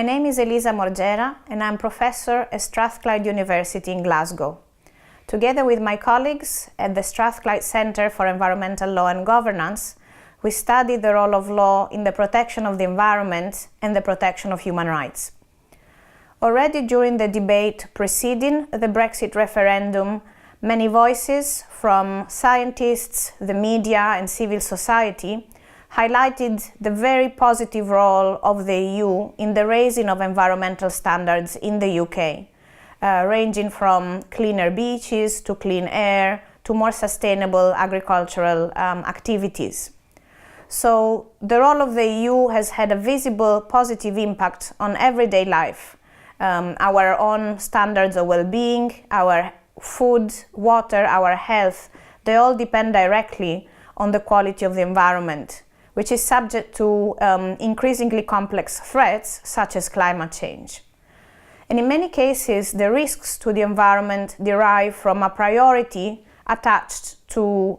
My name is Elisa Morgera and I'm professor at Strathclyde University in Glasgow. Together with my colleagues at the Strathclyde Centre for Environmental Law and Governance, we study the role of law in the protection of the environment and the protection of human rights. Already during the debate preceding the Brexit referendum, many voices from scientists, the media and civil society highlighted the very positive role of the EU in the raising of environmental standards in the UK, ranging from cleaner beaches to clean air to more sustainable agricultural activities. So the role of the EU has had a visible positive impact on everyday life. Our own standards of well-being, our food, water, our health, they all depend directly on the quality of the environment, which is subject to increasingly complex threats such as climate change. And in many cases, the risks to the environment derive from a priority attached to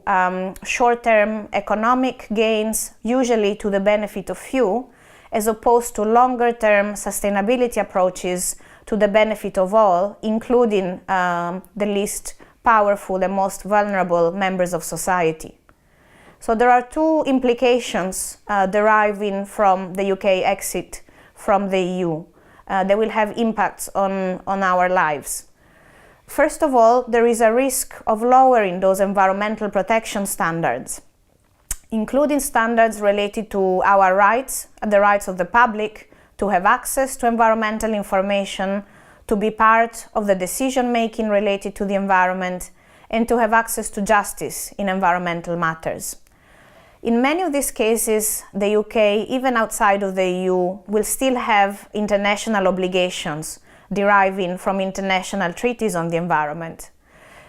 short-term economic gains, usually to the benefit of few, as opposed to longer-term sustainability approaches to the benefit of all, including the least powerful and most vulnerable members of society. So there are two implications deriving from the UK exit from the EU that will have impacts on our lives. First of all, there is a risk of lowering those environmental protection standards, including standards related to our rights, the rights of the public to have access to environmental information, to be part of the decision-making related to the environment, and to have access to justice in environmental matters. In many of these cases, the UK, even outside of the EU, will still have international obligations deriving from international treaties on the environment.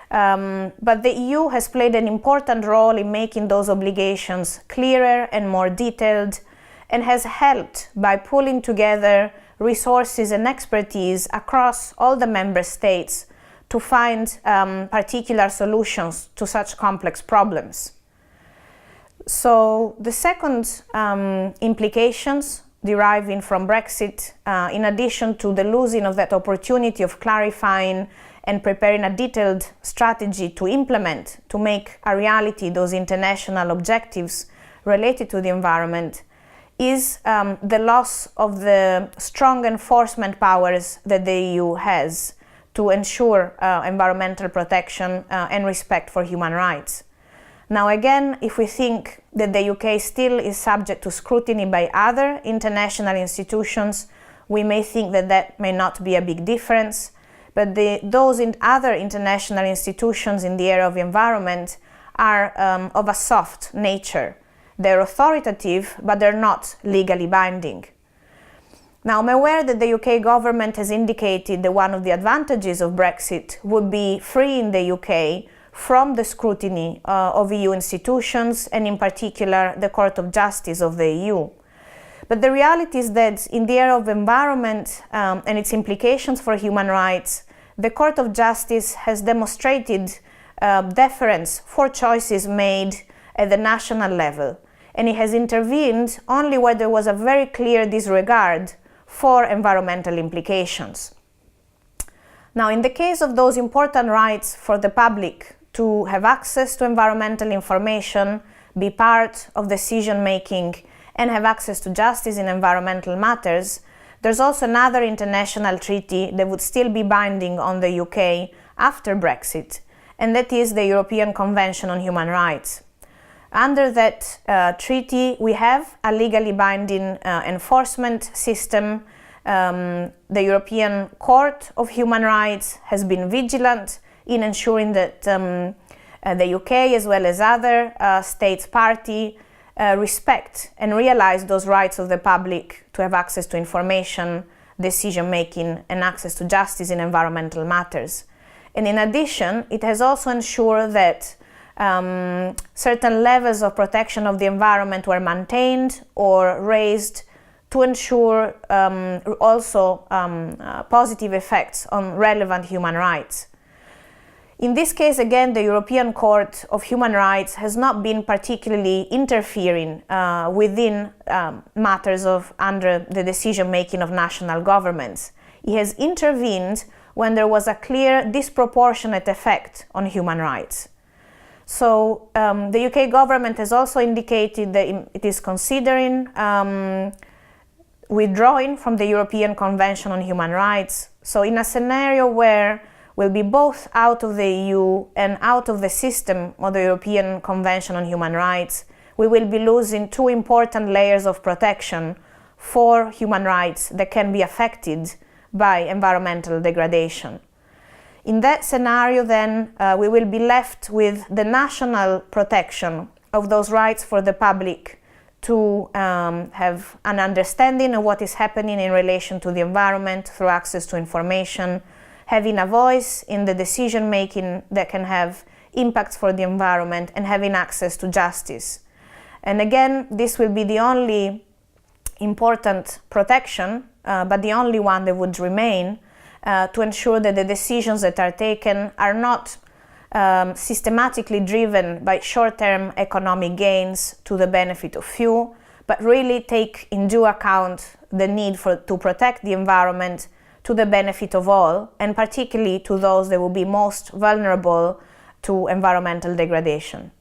But the EU has played an important role in making those obligations clearer and more detailed, and has helped by pulling together resources and expertise across all the member states to find particular solutions to such complex problems. So the second implications deriving from Brexit, in addition to the losing of that opportunity of clarifying and preparing a detailed strategy to implement, to make a reality those international objectives related to the environment, is the loss of the strong enforcement powers that the EU has to ensure environmental protection and respect for human rights. Now again, if we think that the UK still is subject to scrutiny by other international institutions, we may think that that may not be a big difference, but those in other international institutions in the area of environment are of a soft nature. They're authoritative, but they're not legally binding. Now, I'm aware that the UK government has indicated that one of the advantages of Brexit would be freeing the UK from the scrutiny of EU institutions, and in particular the Court of Justice of the EU. But the reality is that in the area of environment and its implications for human rights, the Court of Justice has demonstrated deference for choices made at the national level, and it has intervened only where there was a very clear disregard for environmental implications. Now, in the case of those important rights for the public to have access to environmental information, be part of decision-making, and have access to justice in environmental matters, there's also another international treaty that would still be binding on the UK after Brexit, and that is the European Convention on Human Rights. Under that treaty, we have a legally binding enforcement system. The European Court of Human Rights has been vigilant in ensuring that the UK, as well as other states party, respect and realize those rights of the public to have access to information, decision-making, and access to justice in environmental matters. And in addition, it has also ensured that certain levels of protection of the environment were maintained or raised to ensure also positive effects on relevant human rights. In this case, again, the European Court of Human Rights has not been particularly interfering within matters under the decision-making of national governments. It has intervened when there was a clear disproportionate effect on human rights. So the UK government has also indicated that it is considering withdrawing from the European Convention on Human Rights. So in a scenario where we'll be both out of the EU and out of the system of the European Convention on Human Rights, we will be losing two important layers of protection for human rights that can be affected by environmental degradation. In that scenario, then, we will be left with the national protection of those rights for the public to have an understanding of what is happening in relation to the environment through access to information, having a voice in the decision-making that can have impacts for the environment, and having access to justice. And again, this will be the only important protection, but the only one that would remain to ensure that the decisions that are taken are not systematically driven by short-term economic gains to the benefit of few, but really take into account the need to protect the environment to the benefit of all, and particularly to those that will be most vulnerable to environmental degradation.